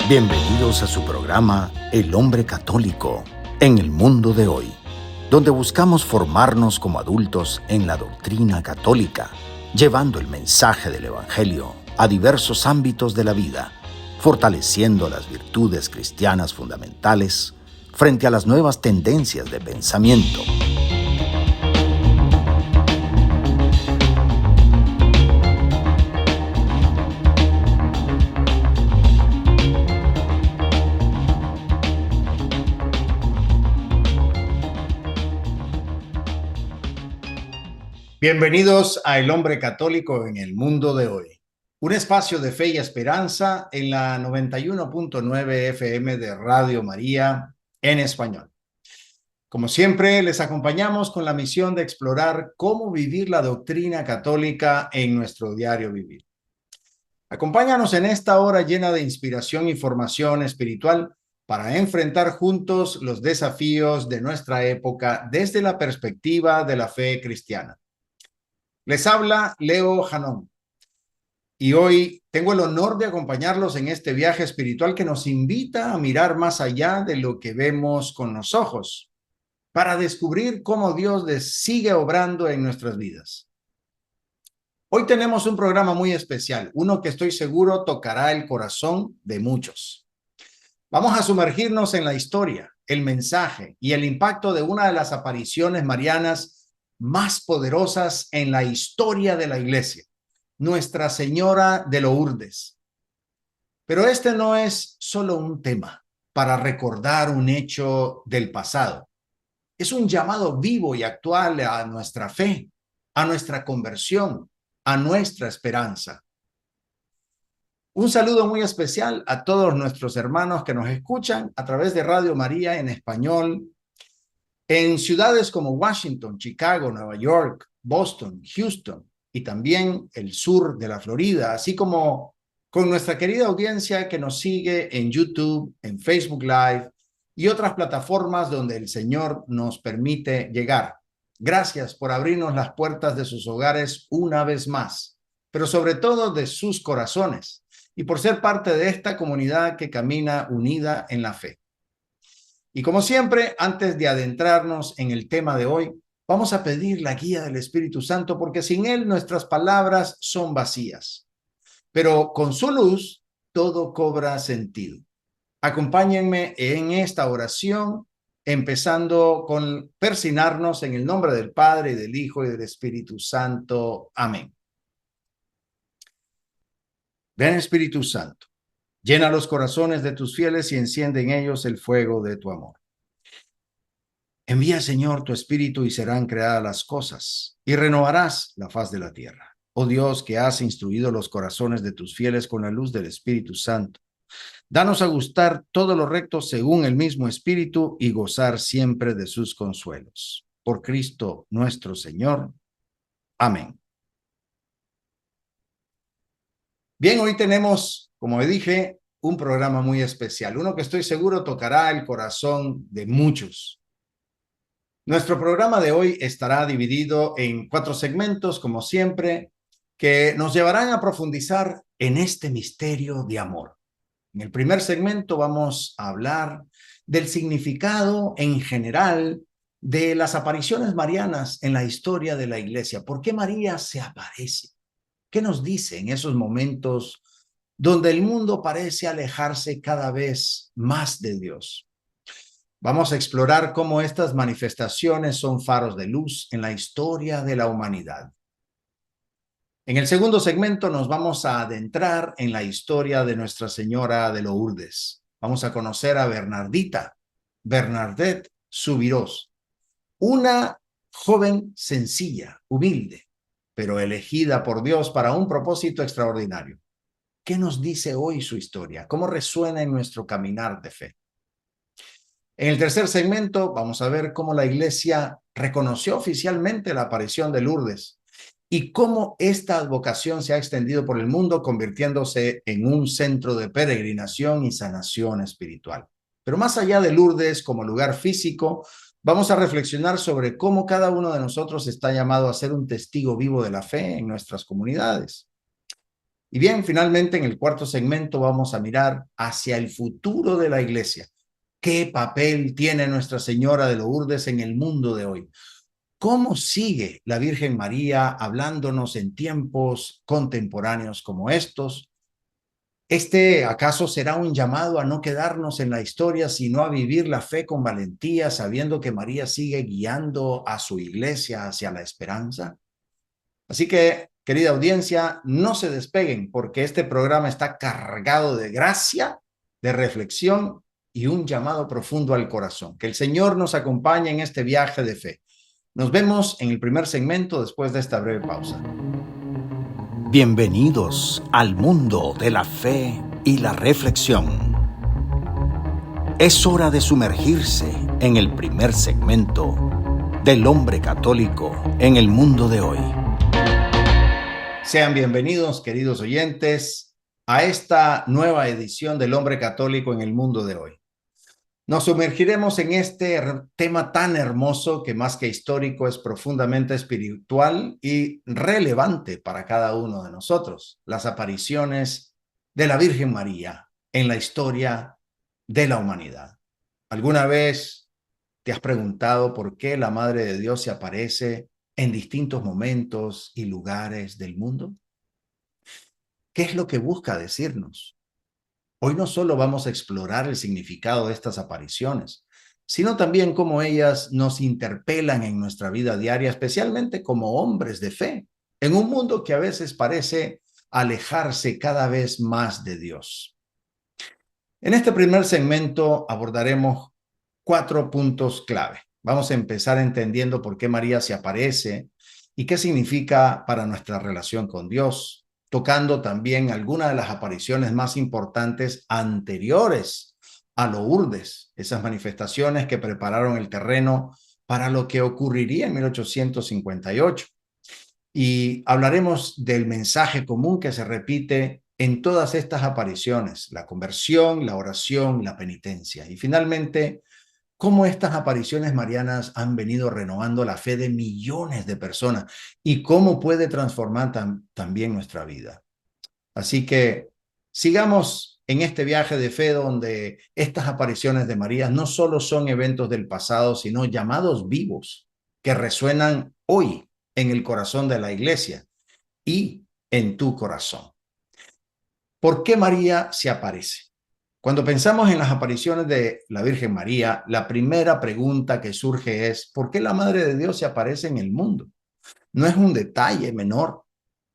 Bienvenidos a su programa El Hombre Católico en el mundo de hoy, donde buscamos formarnos como adultos en la doctrina católica, llevando el mensaje del Evangelio a diversos ámbitos de la vida, fortaleciendo las virtudes cristianas fundamentales frente a las nuevas tendencias de pensamiento. Bienvenidos a El Hombre Católico en el mundo de hoy, un espacio de fe y esperanza en la 91.9 FM de Radio María en español. Como siempre, les acompañamos con la misión de explorar cómo vivir la doctrina católica en nuestro diario vivir. Acompáñanos en esta hora llena de inspiración y formación espiritual para enfrentar juntos los desafíos de nuestra época desde la perspectiva de la fe cristiana. Les habla Leo Janón y hoy tengo el honor de acompañarlos en este viaje espiritual que nos invita a mirar más allá de lo que vemos con los ojos para descubrir cómo Dios sigue obrando en nuestras vidas. Hoy tenemos un programa muy especial, uno que estoy seguro tocará el corazón de muchos. Vamos a sumergirnos en la historia, el mensaje y el impacto de una de las apariciones marianas más poderosas en la historia de la Iglesia, Nuestra Señora de Lourdes. Pero este no es solo un tema para recordar un hecho del pasado. Es un llamado vivo y actual a nuestra fe, a nuestra conversión, a nuestra esperanza. Un saludo muy especial a todos nuestros hermanos que nos escuchan a través de Radio María en español, en ciudades como Washington, Chicago, Nueva York, Boston, Houston y también el sur de la Florida, así como con nuestra querida audiencia que nos sigue en YouTube, en Facebook Live y otras plataformas donde el Señor nos permite llegar. Gracias por abrirnos las puertas de sus hogares una vez más, pero sobre todo de sus corazones y por ser parte de esta comunidad que camina unida en la fe. Y como siempre, antes de adentrarnos en el tema de hoy, vamos a pedir la guía del Espíritu Santo porque sin Él nuestras palabras son vacías. Pero con su luz todo cobra sentido. Acompáñenme en esta oración, empezando con persignarnos en el nombre del Padre, y del Hijo y del Espíritu Santo. Amén. Ven, Espíritu Santo. Llena los corazones de tus fieles y enciende en ellos el fuego de tu amor. Envía, Señor, tu Espíritu y serán creadas las cosas, y renovarás la faz de la tierra. Oh Dios, que has instruido los corazones de tus fieles con la luz del Espíritu Santo, danos a gustar todo lo recto según el mismo Espíritu y gozar siempre de sus consuelos. Por Cristo nuestro Señor. Amén. Bien, hoy tenemos, como dije, un programa muy especial, uno que estoy seguro tocará el corazón de muchos. Nuestro programa de hoy estará dividido en 4 segmentos, como siempre, que nos llevarán a profundizar en este misterio de amor. En el primer segmento vamos a hablar del significado en general de las apariciones marianas en la historia de la Iglesia. ¿Por qué María se aparece? ¿Qué nos dice en esos momentos donde el mundo parece alejarse cada vez más de Dios? Vamos a explorar cómo estas manifestaciones son faros de luz en la historia de la humanidad. En el segundo segmento nos vamos a adentrar en la historia de Nuestra Señora de Lourdes. Vamos a conocer a Bernadette Subirós, una joven sencilla, humilde, pero elegida por Dios para un propósito extraordinario. ¿Qué nos dice hoy su historia? ¿Cómo resuena en nuestro caminar de fe? En el tercer segmento vamos a ver cómo la Iglesia reconoció oficialmente la aparición de Lourdes y cómo esta advocación se ha extendido por el mundo, convirtiéndose en un centro de peregrinación y sanación espiritual. Pero más allá de Lourdes como lugar físico, vamos a reflexionar sobre cómo cada uno de nosotros está llamado a ser un testigo vivo de la fe en nuestras comunidades. Y bien, finalmente en el cuarto segmento vamos a mirar hacia el futuro de la iglesia. ¿Qué papel tiene Nuestra Señora de Lourdes en el mundo de hoy? ¿Cómo sigue la Virgen María hablándonos en tiempos contemporáneos como estos? ¿Acaso será un llamado a no quedarnos en la historia, sino a vivir la fe con valentía, sabiendo que María sigue guiando a su iglesia hacia la esperanza? Así que, querida audiencia, no se despeguen porque este programa está cargado de gracia, de reflexión y un llamado profundo al corazón. Que el Señor nos acompañe en este viaje de fe. Nos vemos en el primer segmento después de esta breve pausa. Bienvenidos al mundo de la fe y la reflexión. Es hora de sumergirse en el primer segmento del hombre católico en el mundo de hoy. Sean bienvenidos, queridos oyentes, a esta nueva edición del hombre católico en el mundo de hoy. Nos sumergiremos en este tema tan hermoso que más que histórico es profundamente espiritual y relevante para cada uno de nosotros, las apariciones de la Virgen María en la historia de la humanidad. ¿Alguna vez te has preguntado por qué la Madre de Dios se aparece en distintos momentos y lugares del mundo? ¿Qué es lo que busca decirnos? Hoy no solo vamos a explorar el significado de estas apariciones, sino también cómo ellas nos interpelan en nuestra vida diaria, especialmente como hombres de fe, en un mundo que a veces parece alejarse cada vez más de Dios. En este primer segmento abordaremos 4 puntos clave. Vamos a empezar entendiendo por qué María se aparece y qué significa para nuestra relación con Dios, tocando también algunas de las apariciones más importantes anteriores a Lourdes, esas manifestaciones que prepararon el terreno para lo que ocurriría en 1858. Y hablaremos del mensaje común que se repite en todas estas apariciones: la conversión, la oración, la penitencia. Y finalmente, cómo estas apariciones marianas han venido renovando la fe de millones de personas y cómo puede transformar también nuestra vida. Así que sigamos en este viaje de fe donde estas apariciones de María no solo son eventos del pasado, sino llamados vivos que resuenan hoy en el corazón de la iglesia y en tu corazón. ¿Por qué María se aparece? Cuando pensamos en las apariciones de la Virgen María, la primera pregunta que surge es: ¿por qué la Madre de Dios se aparece en el mundo? No es un detalle menor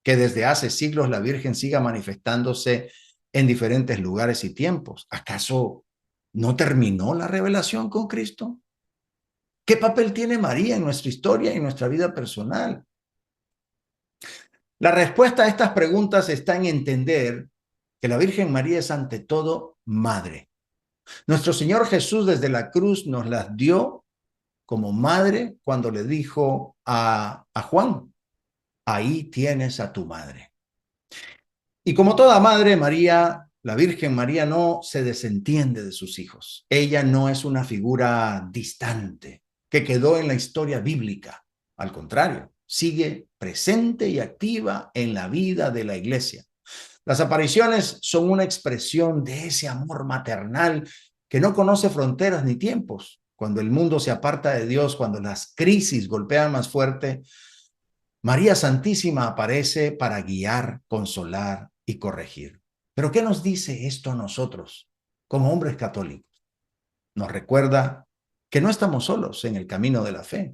que desde hace siglos la Virgen siga manifestándose en diferentes lugares y tiempos. ¿Acaso no terminó la revelación con Cristo? ¿Qué papel tiene María en nuestra historia y en nuestra vida personal? La respuesta a estas preguntas está en entender que la Virgen María es ante todo madre. Nuestro Señor Jesús desde la cruz nos las dio como madre cuando le dijo a Juan: ahí tienes a tu madre. Y como toda madre, María, la Virgen María, no se desentiende de sus hijos. Ella no es una figura distante que quedó en la historia bíblica. Al contrario, sigue presente y activa en la vida de la iglesia. Las apariciones son una expresión de ese amor maternal que no conoce fronteras ni tiempos. Cuando el mundo se aparta de Dios, cuando las crisis golpean más fuerte, María Santísima aparece para guiar, consolar y corregir. Pero ¿qué nos dice esto a nosotros como hombres católicos? Nos recuerda que no estamos solos en el camino de la fe,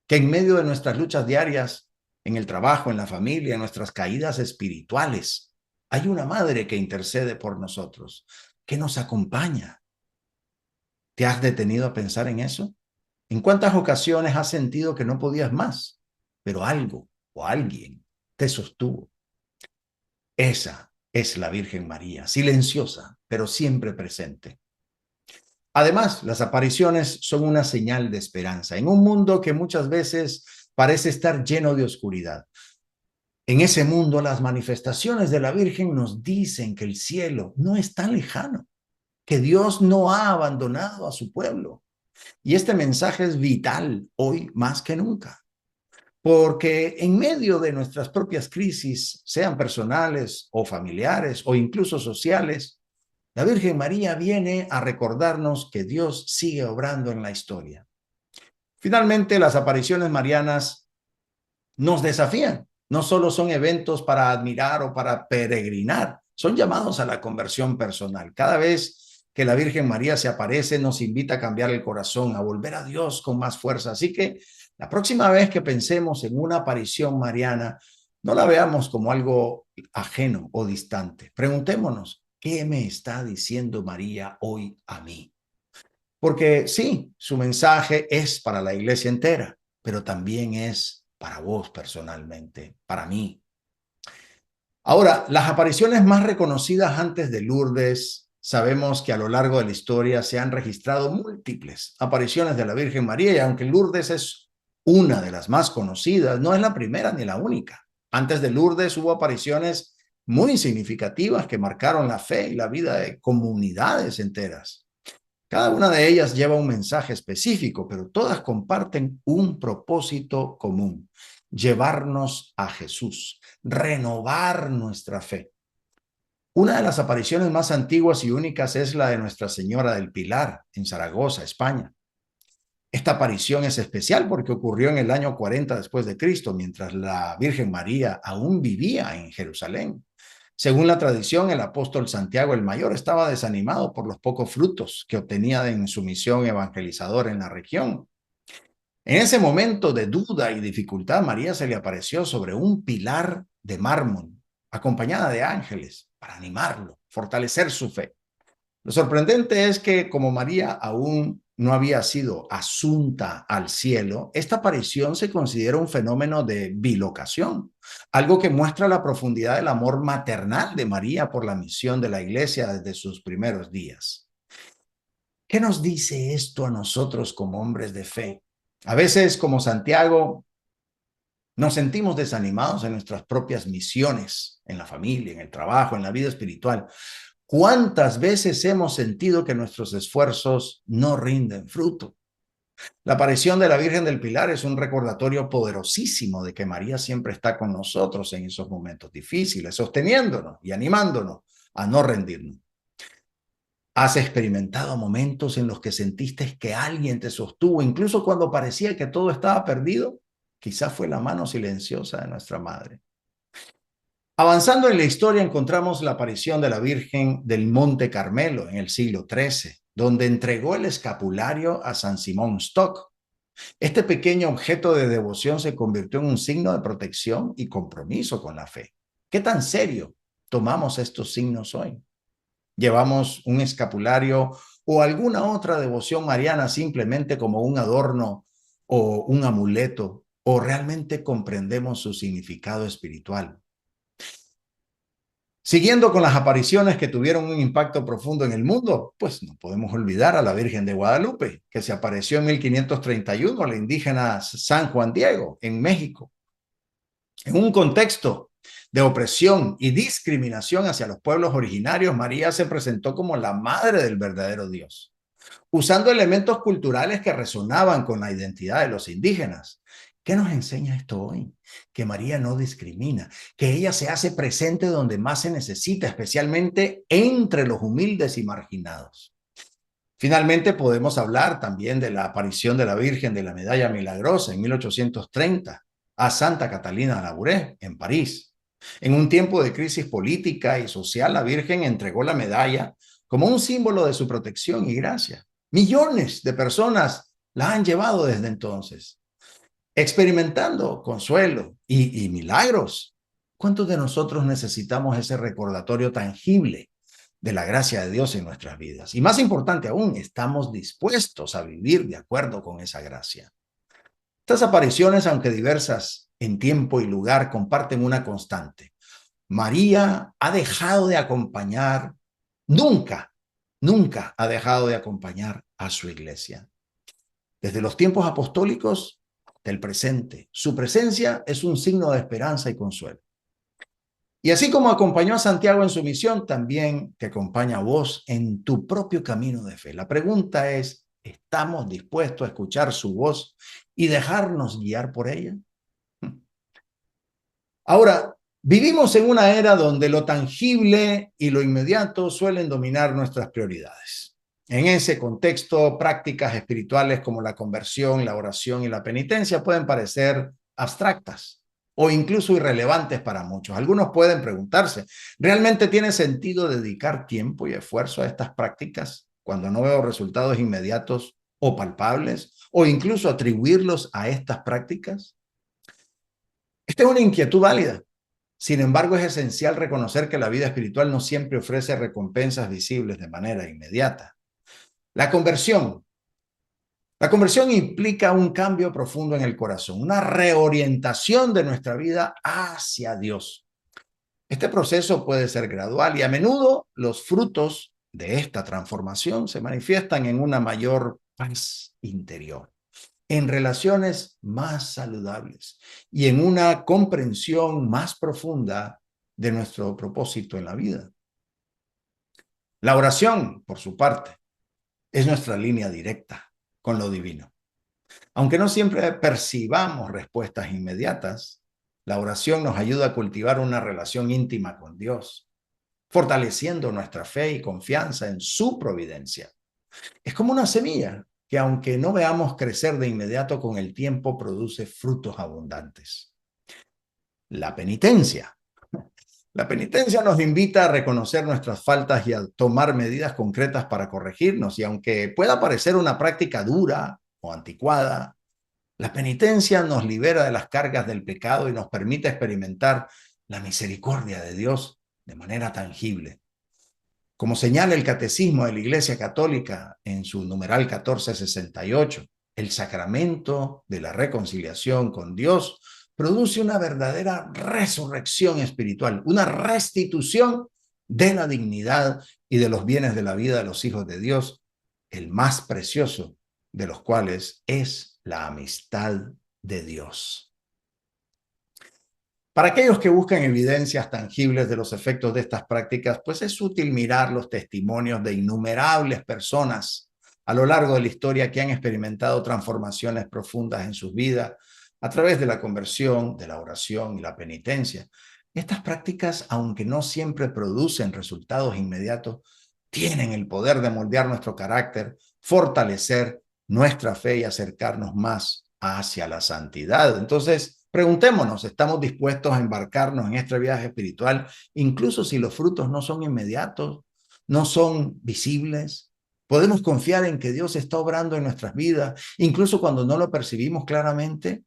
que en medio de nuestras luchas diarias, en el trabajo, en la familia, en nuestras caídas espirituales, hay una madre que intercede por nosotros, que nos acompaña. ¿Te has detenido a pensar en eso? ¿En cuántas ocasiones has sentido que no podías más, pero algo o alguien te sostuvo? Esa es la Virgen María, silenciosa, pero siempre presente. Además, las apariciones son una señal de esperanza en un mundo que muchas veces parece estar lleno de oscuridad. En ese mundo, las manifestaciones de la Virgen nos dicen que el cielo no es tan lejano, que Dios no ha abandonado a su pueblo. Y este mensaje es vital hoy más que nunca. Porque en medio de nuestras propias crisis, sean personales o familiares o incluso sociales, la Virgen María viene a recordarnos que Dios sigue obrando en la historia. Finalmente, las apariciones marianas nos desafían. No solo son eventos para admirar o para peregrinar, son llamados a la conversión personal. Cada vez que la Virgen María se aparece, nos invita a cambiar el corazón, a volver a Dios con más fuerza. Así que la próxima vez que pensemos en una aparición mariana, no la veamos como algo ajeno o distante. Preguntémonos, ¿qué me está diciendo María hoy a mí? Porque sí, su mensaje es para la iglesia entera, pero también es para vos personalmente, para mí. Ahora, las apariciones más reconocidas antes de Lourdes, sabemos que a lo largo de la historia se han registrado múltiples apariciones de la Virgen María, y aunque Lourdes es una de las más conocidas, no es la primera ni la única. Antes de Lourdes hubo apariciones muy significativas que marcaron la fe y la vida de comunidades enteras. Cada una de ellas lleva un mensaje específico, pero todas comparten un propósito común: llevarnos a Jesús, renovar nuestra fe. Una de las apariciones más antiguas y únicas es la de Nuestra Señora del Pilar, en Zaragoza, España. Esta aparición es especial porque ocurrió en el año 40 después de Cristo, mientras la Virgen María aún vivía en Jerusalén. Según la tradición, el apóstol Santiago el Mayor estaba desanimado por los pocos frutos que obtenía en su misión evangelizadora en la región. En ese momento de duda y dificultad, María se le apareció sobre un pilar de mármol, acompañada de ángeles, para animarlo, fortalecer su fe. Lo sorprendente es que como María aún no había sido asunta al cielo, esta aparición se considera un fenómeno de bilocación, algo que muestra la profundidad del amor maternal de María por la misión de la iglesia desde sus primeros días. ¿Qué nos dice esto a nosotros como hombres de fe? A veces, como Santiago, nos sentimos desanimados en nuestras propias misiones, en la familia, en el trabajo, en la vida espiritual. ¿Cuántas veces hemos sentido que nuestros esfuerzos no rinden fruto? La aparición de la Virgen del Pilar es un recordatorio poderosísimo de que María siempre está con nosotros en esos momentos difíciles, sosteniéndonos y animándonos a no rendirnos. ¿Has experimentado momentos en los que sentiste que alguien te sostuvo, incluso cuando parecía que todo estaba perdido? Quizás fue la mano silenciosa de nuestra Madre. Avanzando en la historia, encontramos la aparición de la Virgen del Monte Carmelo en el siglo XIII, donde entregó el escapulario a San Simón Stock. Este pequeño objeto de devoción se convirtió en un signo de protección y compromiso con la fe. ¿Qué tan serio tomamos estos signos hoy? ¿Llevamos un escapulario o alguna otra devoción mariana simplemente como un adorno o un amuleto, o realmente comprendemos su significado espiritual? Siguiendo con las apariciones que tuvieron un impacto profundo en el mundo, pues no podemos olvidar a la Virgen de Guadalupe, que se apareció en 1531 a la indígena San Juan Diego, en México. En un contexto de opresión y discriminación hacia los pueblos originarios, María se presentó como la madre del verdadero Dios, usando elementos culturales que resonaban con la identidad de los indígenas. ¿Qué nos enseña esto hoy? Que María no discrimina, que ella se hace presente donde más se necesita, especialmente entre los humildes y marginados. Finalmente, podemos hablar también de la aparición de la Virgen de la Medalla Milagrosa en 1830 a Santa Catalina Labouré, en París. En un tiempo de crisis política y social, la Virgen entregó la medalla como un símbolo de su protección y gracia. Millones de personas la han llevado desde entonces, experimentando consuelo y milagros. ¿Cuántos de nosotros necesitamos ese recordatorio tangible de la gracia de Dios en nuestras vidas? Y más importante aún, ¿estamos dispuestos a vivir de acuerdo con esa gracia? Estas apariciones, aunque diversas en tiempo y lugar, comparten una constante. María ha dejado de acompañar, nunca ha dejado de acompañar a su iglesia. Desde los tiempos apostólicos del presente, su presencia es un signo de esperanza y consuelo. Y así como acompañó a Santiago en su misión, también te acompaña a vos en tu propio camino de fe. La pregunta es, ¿estamos dispuestos a escuchar su voz y dejarnos guiar por ella? Ahora, vivimos en una era donde lo tangible y lo inmediato suelen dominar nuestras prioridades. En ese contexto, prácticas espirituales como la conversión, la oración y la penitencia pueden parecer abstractas o incluso irrelevantes para muchos. Algunos pueden preguntarse, ¿realmente tiene sentido dedicar tiempo y esfuerzo a estas prácticas cuando no veo resultados inmediatos o palpables, o incluso atribuirlos a estas prácticas? Esta es una inquietud válida. Sin embargo, es esencial reconocer que la vida espiritual no siempre ofrece recompensas visibles de manera inmediata. La conversión. La conversión implica un cambio profundo en el corazón, una reorientación de nuestra vida hacia Dios. Este proceso puede ser gradual y a menudo los frutos de esta transformación se manifiestan en una mayor paz interior, en relaciones más saludables y en una comprensión más profunda de nuestro propósito en la vida. La oración, por su parte, es nuestra línea directa con lo divino. Aunque no siempre percibamos respuestas inmediatas, la oración nos ayuda a cultivar una relación íntima con Dios, fortaleciendo nuestra fe y confianza en su providencia. Es como una semilla que, aunque no veamos crecer de inmediato, con el tiempo produce frutos abundantes. La penitencia. La penitencia nos invita a reconocer nuestras faltas y a tomar medidas concretas para corregirnos. Y aunque pueda parecer una práctica dura o anticuada, la penitencia nos libera de las cargas del pecado y nos permite experimentar la misericordia de Dios de manera tangible. Como señala el Catecismo de la Iglesia Católica en su numeral 1468, el sacramento de la reconciliación con Dios produce una verdadera resurrección espiritual, una restitución de la dignidad y de los bienes de la vida de los hijos de Dios, el más precioso de los cuales es la amistad de Dios. Para aquellos que buscan evidencias tangibles de los efectos de estas prácticas, pues es útil mirar los testimonios de innumerables personas a lo largo de la historia que han experimentado transformaciones profundas en sus vidas a través de la conversión, de la oración y la penitencia. Estas prácticas, aunque no siempre producen resultados inmediatos, tienen el poder de moldear nuestro carácter, fortalecer nuestra fe y acercarnos más hacia la santidad. Entonces, preguntémonos, ¿estamos dispuestos a embarcarnos en este viaje espiritual, incluso si los frutos no son inmediatos, no son visibles? ¿Podemos confiar en que Dios está obrando en nuestras vidas, incluso cuando no lo percibimos claramente?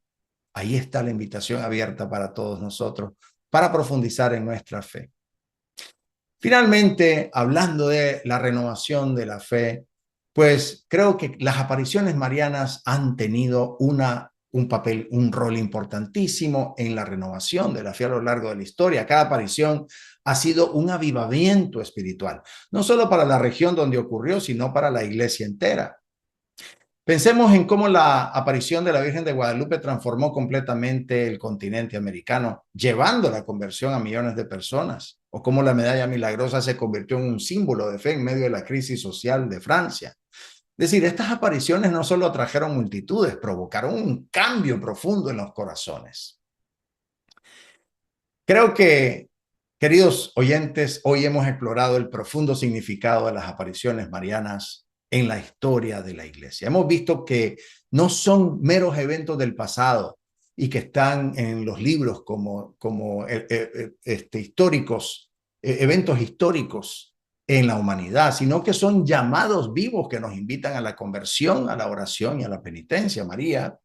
Ahí está la invitación abierta para todos nosotros, para profundizar en nuestra fe. Finalmente, hablando de la renovación de la fe, pues creo que las apariciones marianas han tenido un papel, un rol importantísimo en la renovación de la fe a lo largo de la historia. Cada aparición ha sido un avivamiento espiritual, no solo para la región donde ocurrió, sino para la iglesia entera. Pensemos en cómo la aparición de la Virgen de Guadalupe transformó completamente el continente americano, llevando la conversión a millones de personas, o cómo la medalla milagrosa se convirtió en un símbolo de fe en medio de la crisis social de Francia. Es decir, estas apariciones no solo atrajeron multitudes, provocaron un cambio profundo en los corazones. Creo que, queridos oyentes, hoy hemos explorado el profundo significado de las apariciones marianas en la historia de la iglesia. Hemos visto que no son meros eventos del pasado y que están en los libros como históricos, eventos históricos en la humanidad, sino que son llamados vivos que nos invitan a la conversión, a la oración y a la penitencia. María,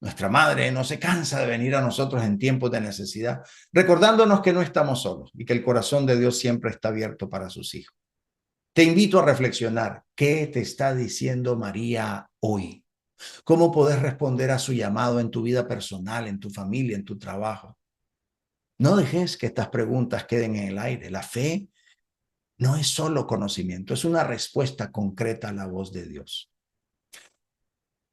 nuestra madre, no se cansa de venir a nosotros en tiempos de necesidad, recordándonos que no estamos solos y que el corazón de Dios siempre está abierto para sus hijos. Te invito a reflexionar. ¿Qué te está diciendo María hoy? ¿Cómo podés responder a su llamado en tu vida personal, en tu familia, en tu trabajo? No dejes que estas preguntas queden en el aire. La fe no es solo conocimiento, es una respuesta concreta a la voz de Dios.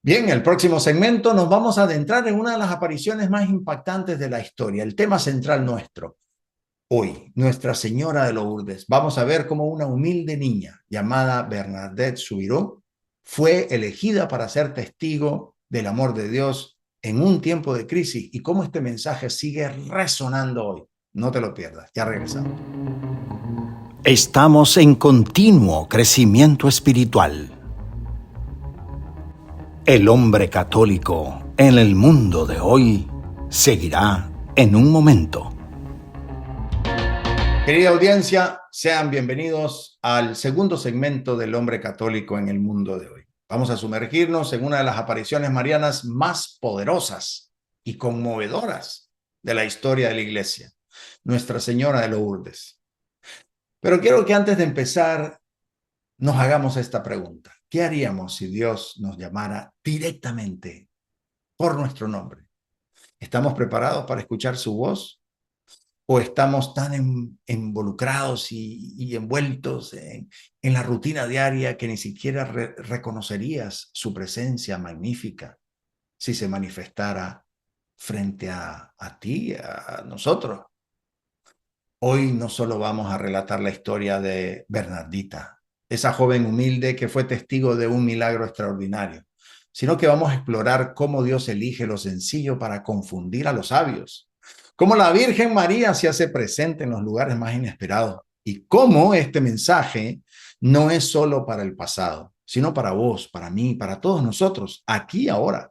Bien, en el próximo segmento nos vamos a adentrar en una de las apariciones más impactantes de la historia, el tema central nuestro. Hoy, Nuestra Señora de Lourdes. Vamos a ver cómo una humilde niña llamada Bernadette Soubirous fue elegida para ser testigo del amor de Dios en un tiempo de crisis y cómo este mensaje sigue resonando hoy. No te lo pierdas, ya regresamos. Estamos en continuo crecimiento espiritual. El hombre católico en el mundo de hoy seguirá en un momento. Querida audiencia, sean bienvenidos al segundo segmento del hombre católico en el mundo de hoy. Vamos a sumergirnos en una de las apariciones marianas más poderosas y conmovedoras de la historia de la Iglesia, Nuestra Señora de Lourdes. Pero quiero que antes de empezar nos hagamos esta pregunta. ¿Qué haríamos si Dios nos llamara directamente por nuestro nombre? ¿Estamos preparados para escuchar su voz? ¿O estamos tan involucrados y envueltos en la rutina diaria que ni siquiera reconocerías su presencia magnífica si se manifestara frente a ti, a nosotros? Hoy no solo vamos a relatar la historia de Bernardita, esa joven humilde que fue testigo de un milagro extraordinario, sino que vamos a explorar cómo Dios elige lo sencillo para confundir a los sabios, cómo la Virgen María se hace presente en los lugares más inesperados y cómo este mensaje no es solo para el pasado, sino para vos, para mí, para todos nosotros, aquí y ahora.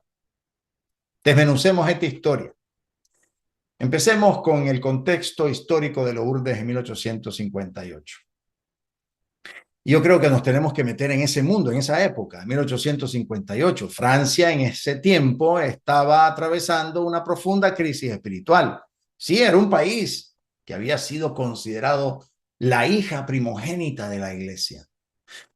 Desmenucemos esta historia. Empecemos con el contexto histórico de Lourdes en 1858. Yo creo que nos tenemos que meter en ese mundo, en esa época, en 1858. Francia en ese tiempo estaba atravesando una profunda crisis espiritual. Sí, era un país que había sido considerado la hija primogénita de la Iglesia.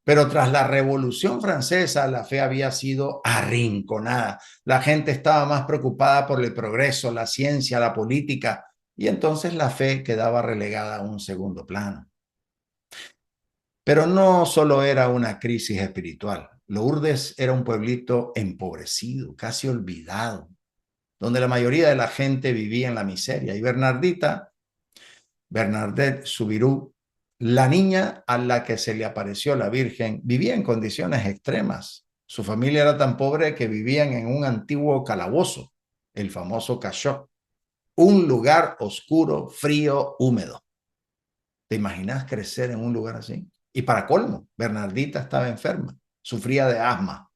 Pero tras la Revolución Francesa, la fe había sido arrinconada. La gente estaba más preocupada por el progreso, la ciencia, la política, y entonces la fe quedaba relegada a un segundo plano. Pero no solo era una crisis espiritual. Lourdes era un pueblito empobrecido, casi olvidado, donde la mayoría de la gente vivía en la miseria. Y Bernadette Soubirous, la niña a la que se le apareció la Virgen, vivía en condiciones extremas. Su familia era tan pobre que vivían en un antiguo calabozo, el famoso cachot, un lugar oscuro, frío, húmedo. ¿Te imaginas crecer en un lugar así? Y para colmo, Bernardita estaba enferma, sufría de asma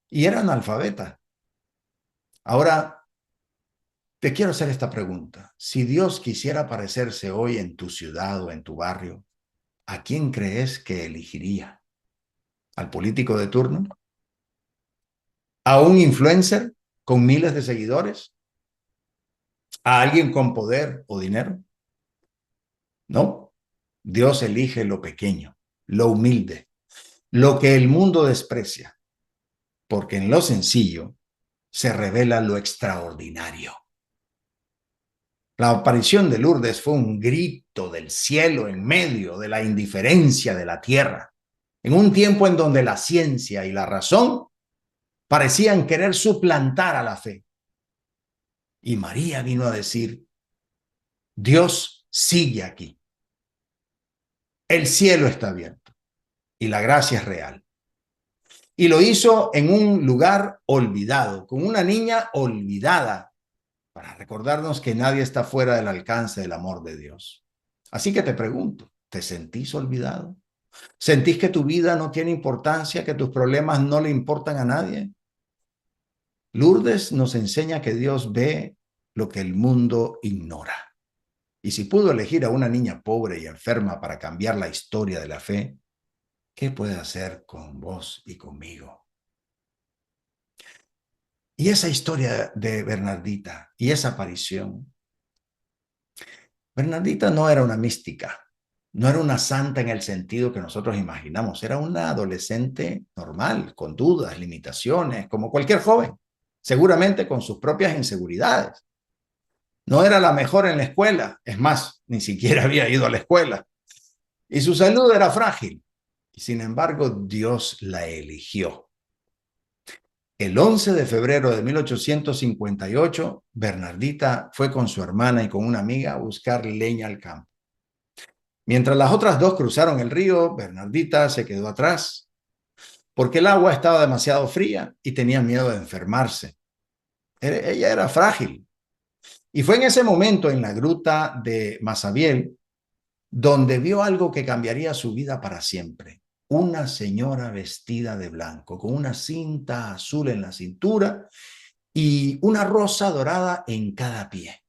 y era analfabeta. Ahora, te quiero hacer esta pregunta. Si Dios quisiera aparecerse hoy en tu ciudad o en tu barrio, ¿a quién crees que elegiría? ¿Al político de turno? ¿A un influencer con miles de seguidores? ¿A alguien con poder o dinero? No. Dios elige lo pequeño, lo humilde, lo que el mundo desprecia, porque en lo sencillo se revela lo extraordinario. La aparición de Lourdes fue un grito del cielo en medio de la indiferencia de la tierra, en un tiempo en donde la ciencia y la razón parecían querer suplantar a la fe. Y María vino a decir, Dios sigue aquí. El cielo está abierto y la gracia es real. Y lo hizo en un lugar olvidado, con una niña olvidada, para recordarnos que nadie está fuera del alcance del amor de Dios. Así que te pregunto, ¿te sentís olvidado? ¿Sentís que tu vida no tiene importancia, que tus problemas no le importan a nadie? Lourdes nos enseña que Dios ve lo que el mundo ignora. Y si pudo elegir a una niña pobre y enferma para cambiar la historia de la fe, ¿qué puede hacer con vos y conmigo? Y esa historia de Bernardita y esa aparición. Bernardita no era una mística, no era una santa en el sentido que nosotros imaginamos, era una adolescente normal, con dudas, limitaciones, como cualquier joven, seguramente con sus propias inseguridades. No era la mejor en la escuela, es más, ni siquiera había ido a la escuela. Y su salud era frágil. Y sin embargo, Dios la eligió. El 11 de febrero de 1858, Bernardita fue con su hermana y con una amiga a buscar leña al campo. Mientras las otras dos cruzaron el río, Bernardita se quedó atrás porque el agua estaba demasiado fría y tenía miedo de enfermarse. Ella era frágil. Y fue en ese momento, en la gruta de Masabiel, donde vio algo que cambiaría su vida para siempre. Una señora vestida de blanco, con una cinta azul en la cintura y una rosa dorada en cada pie.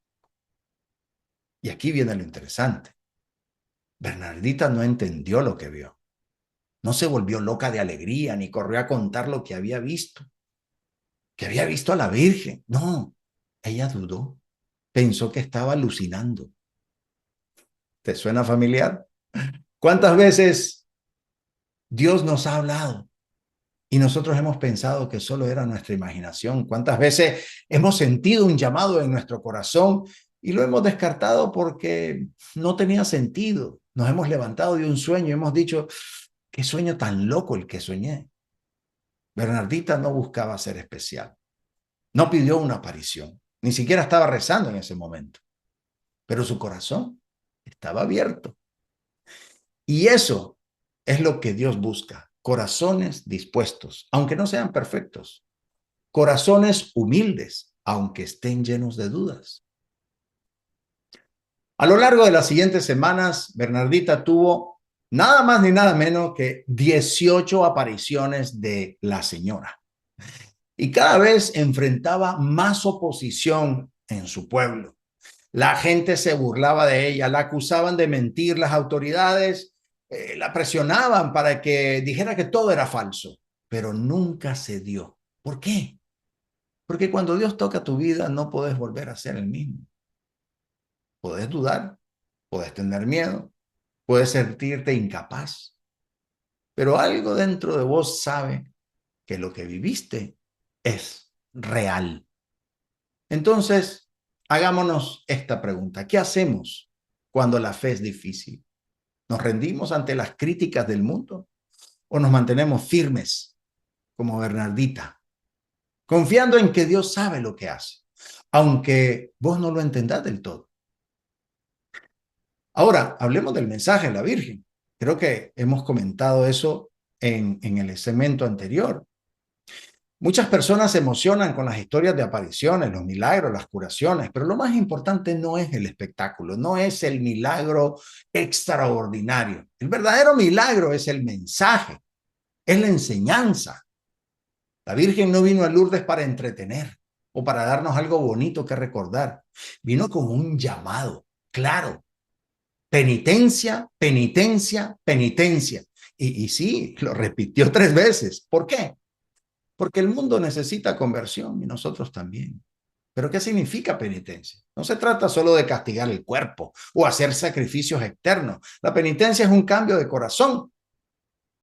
Y aquí viene lo interesante. Bernardita no entendió lo que vio. No se volvió loca de alegría ni corrió a contar lo que había visto a la Virgen. No, ella dudó, pensó que estaba alucinando. ¿Te suena familiar? ¿Cuántas veces Dios nos ha hablado y nosotros hemos pensado que solo era nuestra imaginación? ¿Cuántas veces hemos sentido un llamado en nuestro corazón y lo hemos descartado porque no tenía sentido? Nos hemos levantado de un sueño y hemos dicho, qué sueño tan loco el que soñé. Bernardita no buscaba ser especial, no pidió una aparición, ni siquiera estaba rezando en ese momento, pero su corazón estaba abierto. Y eso es lo que Dios busca, corazones dispuestos, aunque no sean perfectos, corazones humildes, aunque estén llenos de dudas. A lo largo de las siguientes semanas, Bernardita tuvo nada más ni nada menos que 18 apariciones de la señora. Y cada vez enfrentaba más oposición en su pueblo. La gente se burlaba de ella, la acusaban de mentir, las autoridades la presionaban para que dijera que todo era falso, pero nunca se dio. ¿Por qué? Porque cuando Dios toca tu vida no puedes volver a ser el mismo. Puedes dudar, puedes tener miedo, puedes sentirte incapaz, pero algo dentro de vos sabe que lo que viviste es real. Entonces, hagámonos esta pregunta. ¿Qué hacemos cuando la fe es difícil? ¿Nos rendimos ante las críticas del mundo o nos mantenemos firmes como Bernardita, confiando en que Dios sabe lo que hace, aunque vos no lo entendás del todo? Ahora, hablemos del mensaje de la Virgen. Creo que hemos comentado eso en el segmento anterior. Muchas personas se emocionan con las historias de apariciones, los milagros, las curaciones, pero lo más importante no es el espectáculo, no es el milagro extraordinario. El verdadero milagro es el mensaje, es la enseñanza. La Virgen no vino a Lourdes para entretener o para darnos algo bonito que recordar. Vino como un llamado, claro. Penitencia, penitencia, penitencia. Y sí, lo repitió 3 veces. ¿Por qué? Porque el mundo necesita conversión y nosotros también. ¿Pero qué significa penitencia? No se trata solo de castigar el cuerpo o hacer sacrificios externos. La penitencia es un cambio de corazón,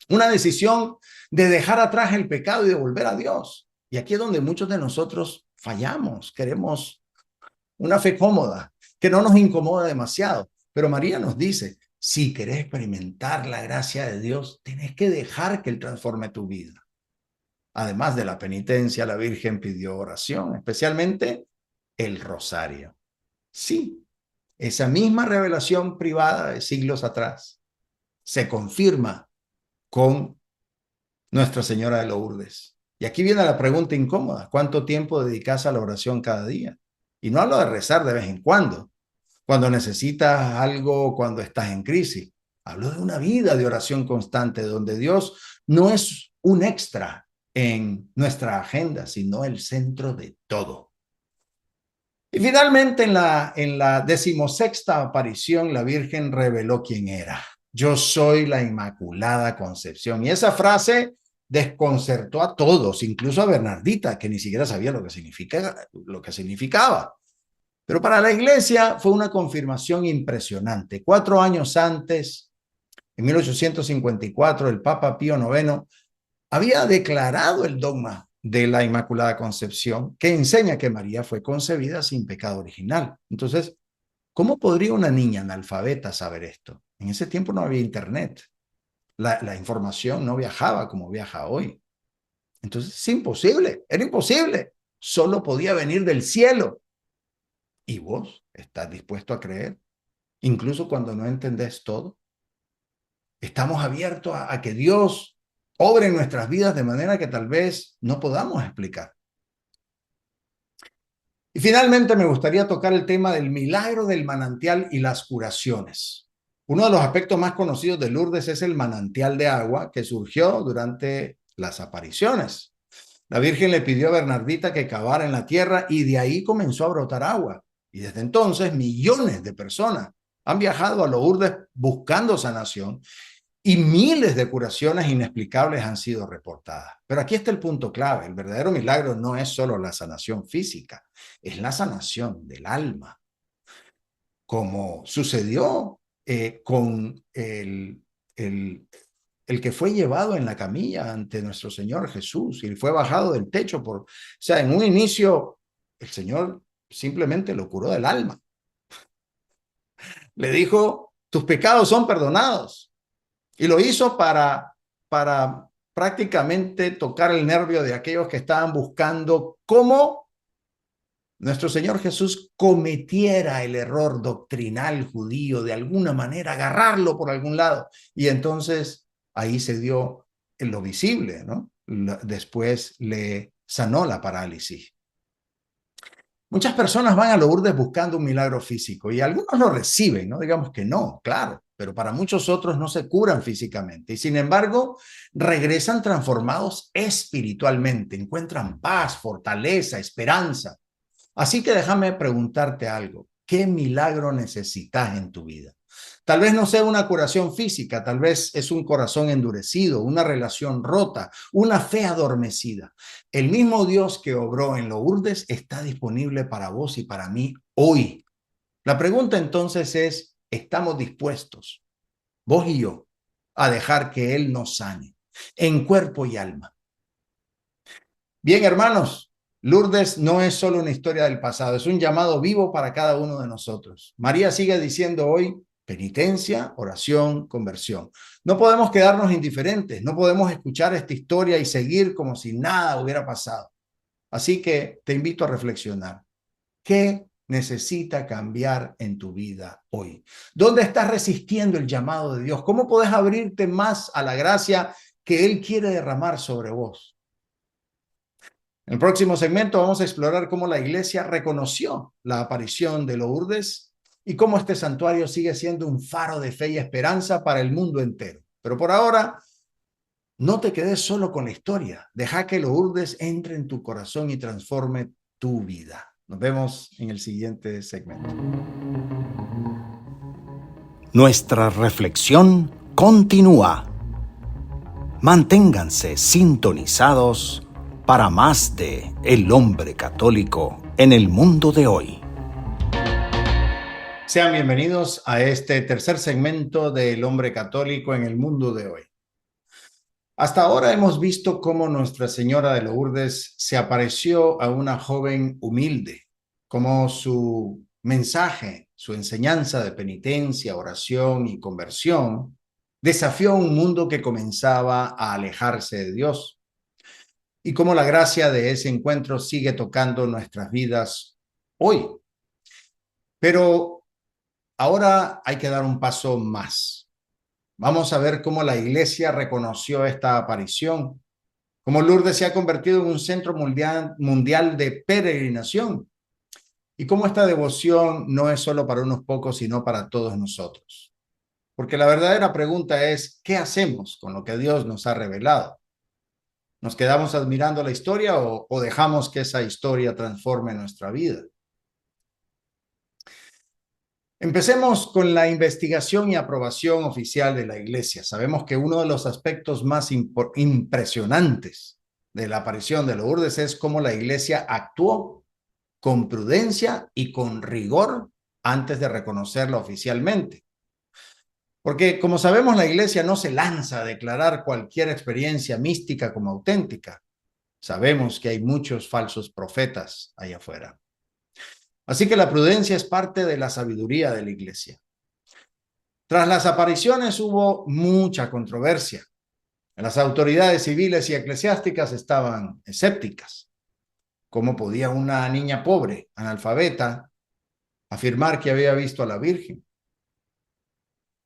una decisión de dejar atrás el pecado y de volver a Dios. Y aquí es donde muchos de nosotros fallamos. Queremos una fe cómoda, que no nos incomoda demasiado. Pero María nos dice, si querés experimentar la gracia de Dios, tenés que dejar que Él transforme tu vida. Además de la penitencia, la Virgen pidió oración, especialmente el rosario. Sí, esa misma revelación privada de siglos atrás se confirma con Nuestra Señora de Lourdes. Y aquí viene la pregunta incómoda: ¿cuánto tiempo dedicas a la oración cada día? Y no hablo de rezar de vez en cuando necesitas algo, cuando estás en crisis. Hablo de una vida de oración constante, donde Dios no es un extra en nuestra agenda, sino el centro de todo. Y finalmente, en la 16ª aparición, la Virgen reveló quién era. Yo soy la Inmaculada Concepción. Y esa frase desconcertó a todos, incluso a Bernardita, que ni siquiera sabía lo que significaba. Pero para la iglesia fue una confirmación impresionante. 4 años antes, en 1854, el Papa Pío IX había declarado el dogma de la Inmaculada Concepción, que enseña que María fue concebida sin pecado original. Entonces, ¿cómo podría una niña analfabeta saber esto? En ese tiempo no había internet. La información no viajaba como viaja hoy. Entonces, es imposible, era imposible. Solo podía venir del cielo. ¿Y vos estás dispuesto a creer? Incluso cuando no entendés todo. Estamos abiertos a que Dios obre en nuestras vidas de manera que tal vez no podamos explicar. Y finalmente me gustaría tocar el tema del milagro del manantial y las curaciones. Uno de los aspectos más conocidos de Lourdes es el manantial de agua que surgió durante las apariciones. La Virgen le pidió a Bernardita que cavara en la tierra y de ahí comenzó a brotar agua. Y desde entonces millones de personas han viajado a Lourdes buscando sanación y miles de curaciones inexplicables han sido reportadas. Pero aquí está el punto clave. El verdadero milagro no es solo la sanación física, es la sanación del alma, como sucedió con el que fue llevado en la camilla ante nuestro Señor Jesús y fue bajado del techo o sea, en un inicio el Señor simplemente lo curó del alma. Le dijo, tus pecados son perdonados. Y lo hizo para prácticamente tocar el nervio de aquellos que estaban buscando cómo nuestro Señor Jesús cometiera el error doctrinal judío, de alguna manera agarrarlo por algún lado. Y entonces ahí se dio en lo visible, ¿no? Después le sanó la parálisis. Muchas personas van a Lourdes buscando un milagro físico y algunos lo reciben, no digamos que no, claro, pero para muchos otros no se curan físicamente y sin embargo regresan transformados espiritualmente, encuentran paz, fortaleza, esperanza. Así que déjame preguntarte algo. ¿Qué milagro necesitas en tu vida? Tal vez no sea una curación física, tal vez es un corazón endurecido, una relación rota, una fe adormecida. El mismo Dios que obró en Lourdes está disponible para vos y para mí hoy. La pregunta entonces es, ¿estamos dispuestos, vos y yo, a dejar que Él nos sane en cuerpo y alma? Bien, hermanos, Lourdes no es solo una historia del pasado, es un llamado vivo para cada uno de nosotros. María sigue diciendo hoy penitencia, oración, conversión. No podemos quedarnos indiferentes, no podemos escuchar esta historia y seguir como si nada hubiera pasado. Así que te invito a reflexionar. ¿Qué necesita cambiar en tu vida hoy? ¿Dónde estás resistiendo el llamado de Dios? ¿Cómo podés abrirte más a la gracia que Él quiere derramar sobre vos? En el próximo segmento vamos a explorar cómo la iglesia reconoció la aparición de Lourdes y cómo este santuario sigue siendo un faro de fe y esperanza para el mundo entero. Pero por ahora, no te quedes solo con la historia. Deja que Lourdes entre en tu corazón y transforme tu vida. Nos vemos en el siguiente segmento. Nuestra reflexión continúa. Manténganse sintonizados para más de El Hombre Católico en el mundo de hoy. Sean bienvenidos a este tercer segmento de El Hombre Católico en el mundo de hoy. Hasta ahora hemos visto cómo Nuestra Señora de Lourdes se apareció a una joven humilde, cómo su mensaje, su enseñanza de penitencia, oración y conversión desafió a un mundo que comenzaba a alejarse de Dios y cómo la gracia de ese encuentro sigue tocando nuestras vidas hoy. Pero ahora hay que dar un paso más. Vamos a ver cómo la iglesia reconoció esta aparición, cómo Lourdes se ha convertido en un centro mundial de peregrinación y cómo esta devoción no es solo para unos pocos, sino para todos nosotros. Porque la verdadera pregunta es, ¿qué hacemos con lo que Dios nos ha revelado? ¿Nos quedamos admirando la historia o dejamos que esa historia transforme nuestra vida? Empecemos con la investigación y aprobación oficial de la Iglesia. Sabemos que uno de los aspectos más impresionantes de la aparición de Lourdes es cómo la Iglesia actuó con prudencia y con rigor antes de reconocerla oficialmente. Porque, como sabemos, la Iglesia no se lanza a declarar cualquier experiencia mística como auténtica. Sabemos que hay muchos falsos profetas allá afuera. Así que la prudencia es parte de la sabiduría de la Iglesia. Tras las apariciones hubo mucha controversia. Las autoridades civiles y eclesiásticas estaban escépticas. ¿Cómo podía una niña pobre, analfabeta, afirmar que había visto a la Virgen?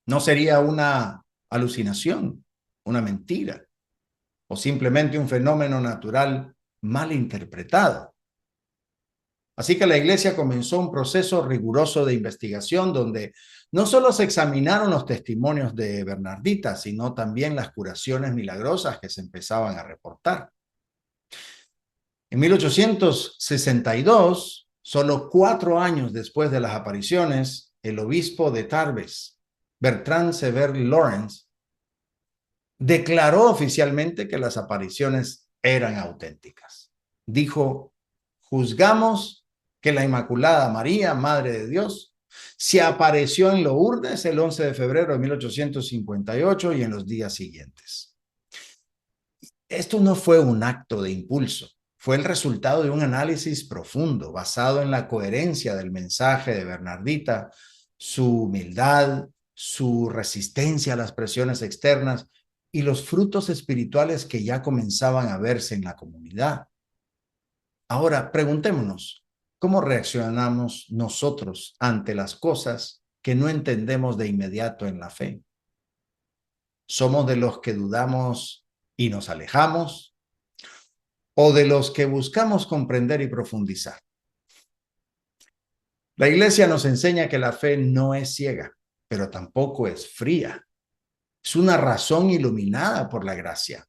¿No sería una alucinación, una mentira o simplemente un fenómeno natural mal interpretado? Así que la iglesia comenzó un proceso riguroso de investigación donde no solo se examinaron los testimonios de Bernardita, sino también las curaciones milagrosas que se empezaban a reportar. En 1862, solo 4 años después de las apariciones, el obispo de Tarbes, Bertrand Sever Lawrence, declaró oficialmente que las apariciones eran auténticas. Dijo: juzgamos que la Inmaculada María, Madre de Dios, se apareció en Lourdes el 11 de febrero de 1858 y en los días siguientes. Esto no fue un acto de impulso, fue el resultado de un análisis profundo basado en la coherencia del mensaje de Bernardita, su humildad, su resistencia a las presiones externas y los frutos espirituales que ya comenzaban a verse en la comunidad. Ahora, preguntémonos, ¿cómo reaccionamos nosotros ante las cosas que no entendemos de inmediato en la fe? ¿Somos de los que dudamos y nos alejamos, o de los que buscamos comprender y profundizar? La iglesia nos enseña que la fe no es ciega, pero tampoco es fría. Es una razón iluminada por la gracia.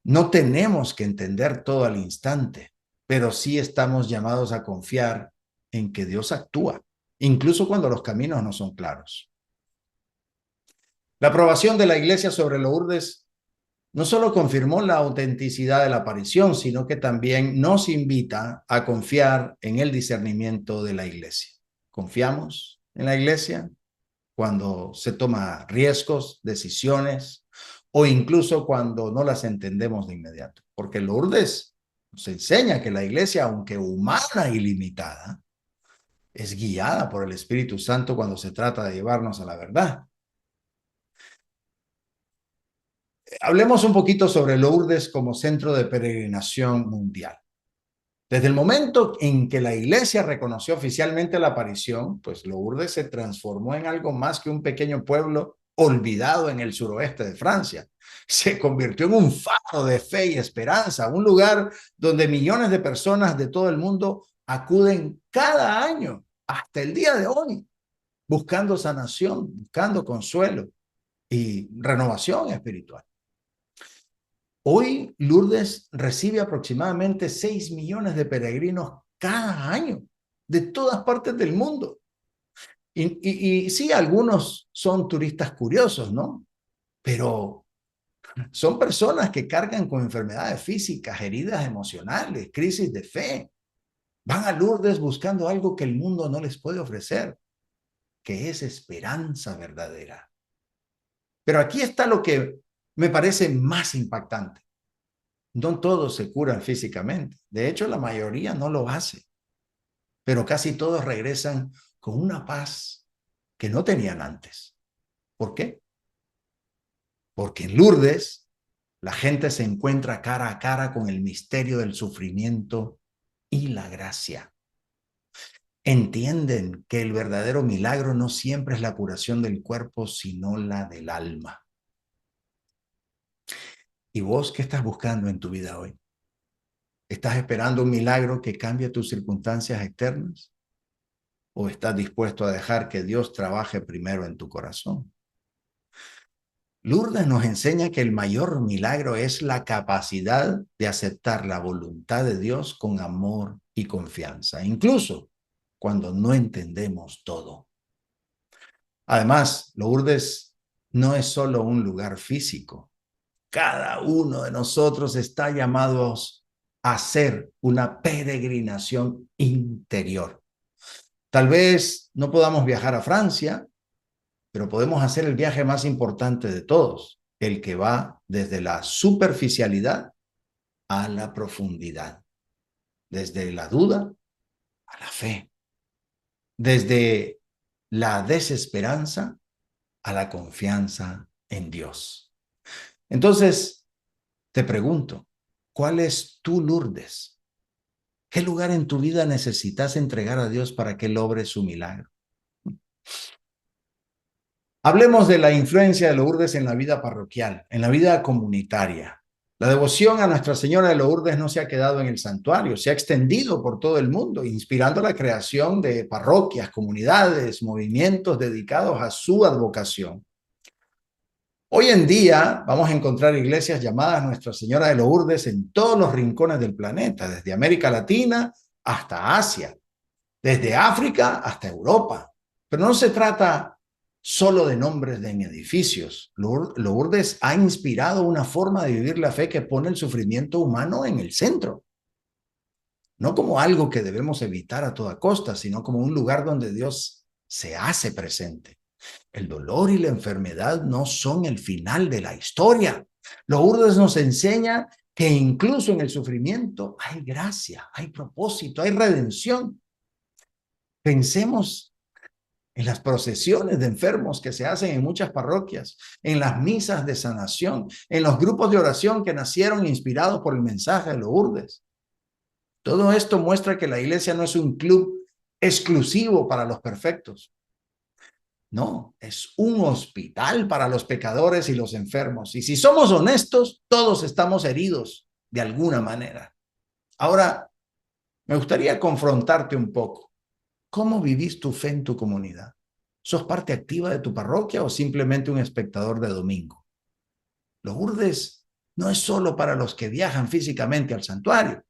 No tenemos que entender todo al instante, pero sí estamos llamados a confiar en que Dios actúa, incluso cuando los caminos no son claros. La aprobación de la iglesia sobre Lourdes no solo confirmó la autenticidad de la aparición, sino que también nos invita a confiar en el discernimiento de la iglesia. ¿Confiamos en la iglesia cuando se toman riesgos, decisiones, o incluso cuando no las entendemos de inmediato? Porque Lourdes nos enseña que la iglesia, aunque humana y limitada, es guiada por el Espíritu Santo cuando se trata de llevarnos a la verdad. Hablemos un poquito sobre Lourdes como centro de peregrinación mundial. Desde el momento en que la iglesia reconoció oficialmente la aparición, pues Lourdes se transformó en algo más que un pequeño pueblo olvidado en el suroeste de Francia. Se convirtió en un faro de fe y esperanza, un lugar donde millones de personas de todo el mundo acuden cada año, hasta el día de hoy, buscando sanación, buscando consuelo y renovación espiritual. Hoy Lourdes recibe aproximadamente 6 millones de peregrinos cada año, de todas partes del mundo. Y sí, algunos son turistas curiosos, ¿no? Pero son personas que cargan con enfermedades físicas, heridas emocionales, crisis de fe. Van a Lourdes buscando algo que el mundo no les puede ofrecer, que es esperanza verdadera. Pero aquí está lo que me parece más impactante. No todos se curan físicamente. De hecho, la mayoría no lo hace. Pero casi todos regresan con una paz que no tenían antes. ¿Por qué? Porque en Lourdes la gente se encuentra cara a cara con el misterio del sufrimiento y la gracia. Entienden que el verdadero milagro no siempre es la curación del cuerpo, sino la del alma. ¿Y vos qué estás buscando en tu vida hoy? ¿Estás esperando un milagro que cambie tus circunstancias externas? ¿O estás dispuesto a dejar que Dios trabaje primero en tu corazón? Lourdes nos enseña que el mayor milagro es la capacidad de aceptar la voluntad de Dios con amor y confianza, incluso cuando no entendemos todo. Además, Lourdes no es solo un lugar físico. Cada uno de nosotros está llamado a hacer una peregrinación interior. Tal vez no podamos viajar a Francia, pero podemos hacer el viaje más importante de todos, el que va desde la superficialidad a la profundidad, desde la duda a la fe, desde la desesperanza a la confianza en Dios. Entonces, te pregunto, ¿cuál es tu Lourdes? ¿Qué lugar en tu vida necesitas entregar a Dios para que logre su milagro? Hablemos de la influencia de Lourdes en la vida parroquial, en la vida comunitaria. La devoción a Nuestra Señora de Lourdes no se ha quedado en el santuario, se ha extendido por todo el mundo, inspirando la creación de parroquias, comunidades, movimientos dedicados a su advocación. Hoy en día vamos a encontrar iglesias llamadas Nuestra Señora de Lourdes en todos los rincones del planeta, desde América Latina hasta Asia, desde África hasta Europa. Pero no se trata solo de nombres de edificios. Lourdes ha inspirado una forma de vivir la fe que pone el sufrimiento humano en el centro. No como algo que debemos evitar a toda costa, sino como un lugar donde Dios se hace presente. El dolor y la enfermedad no son el final de la historia. Lourdes nos enseña que incluso en el sufrimiento hay gracia, hay propósito, hay redención. Pensemos en las procesiones de enfermos que se hacen en muchas parroquias, en las misas de sanación, en los grupos de oración que nacieron inspirados por el mensaje de Lourdes. Todo esto muestra que la iglesia no es un club exclusivo para los perfectos. No, es un hospital para los pecadores y los enfermos. Y si somos honestos, todos estamos heridos de alguna manera. Ahora, me gustaría confrontarte un poco. ¿Cómo vivís tu fe en tu comunidad? ¿Sos parte activa de tu parroquia o simplemente un espectador de domingo? Lourdes no es solo para los que viajan físicamente al santuario.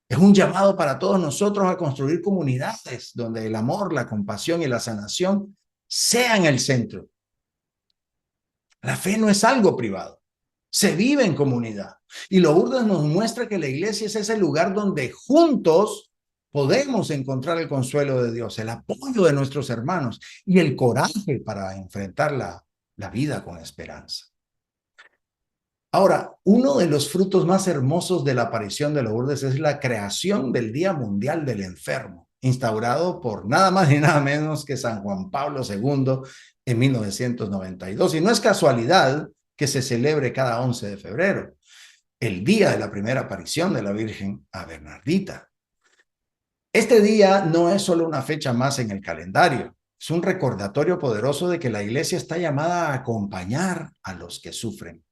Es un llamado para todos nosotros a construir comunidades donde el amor, la compasión y la sanación sean el centro. La fe no es algo privado, se vive en comunidad. Y Lourdes nos muestra que la iglesia es ese lugar donde juntos podemos encontrar el consuelo de Dios, el apoyo de nuestros hermanos y el coraje para enfrentar la vida con esperanza. Ahora, uno de los frutos más hermosos de la aparición de Lourdes es la creación del Día Mundial del Enfermo, instaurado por nada más y nada menos que San Juan Pablo II en 1992. Y no es casualidad que se celebre cada 11 de febrero, el día de la primera aparición de la Virgen a Bernardita. Este día no es solo una fecha más en el calendario, es un recordatorio poderoso de que la Iglesia está llamada a acompañar a los que sufren.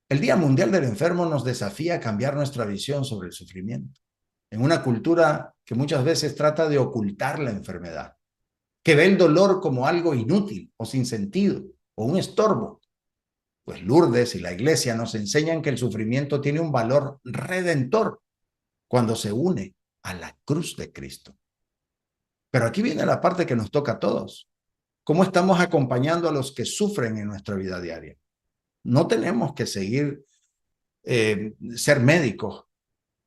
El Día Mundial del Enfermo nos desafía a cambiar nuestra visión sobre el sufrimiento, en una cultura que muchas veces trata de ocultar la enfermedad, que ve el dolor como algo inútil o sin sentido o un estorbo. Pues Lourdes y la Iglesia nos enseñan que el sufrimiento tiene un valor redentor cuando se une a la cruz de Cristo. Pero aquí viene la parte que nos toca a todos. ¿Cómo estamos acompañando a los que sufren en nuestra vida diaria? No tenemos que seguir ser médicos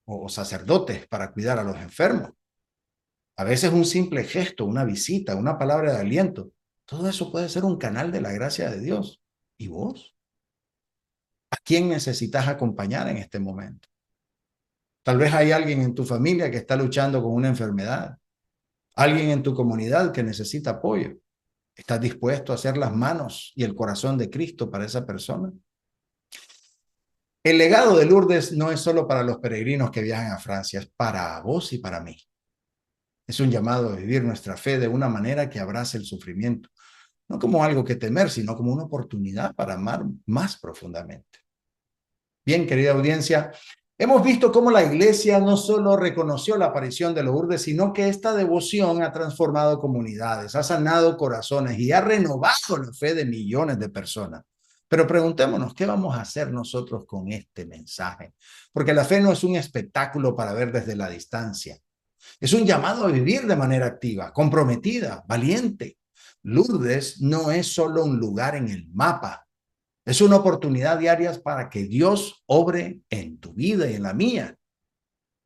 o sacerdotes para cuidar a los enfermos. A veces un simple gesto, una visita, una palabra de aliento, todo eso puede ser un canal de la gracia de Dios. ¿Y vos? ¿A quién necesitas acompañar en este momento? Tal vez hay alguien en tu familia que está luchando con una enfermedad, alguien en tu comunidad que necesita apoyo. ¿Estás dispuesto a hacer las manos y el corazón de Cristo para esa persona? El legado de Lourdes no es solo para los peregrinos que viajan a Francia, es para vos y para mí. Es un llamado a vivir nuestra fe de una manera que abrace el sufrimiento, no como algo que temer, sino como una oportunidad para amar más profundamente. Bien, querida audiencia, hemos visto cómo la Iglesia no solo reconoció la aparición de Lourdes, sino que esta devoción ha transformado comunidades, ha sanado corazones y ha renovado la fe de millones de personas. Pero preguntémonos, ¿qué vamos a hacer nosotros con este mensaje? Porque la fe no es un espectáculo para ver desde la distancia. Es un llamado a vivir de manera activa, comprometida, valiente. Lourdes no es solo un lugar en el mapa. Es una oportunidad diaria para que Dios obre en tu vida y en la mía.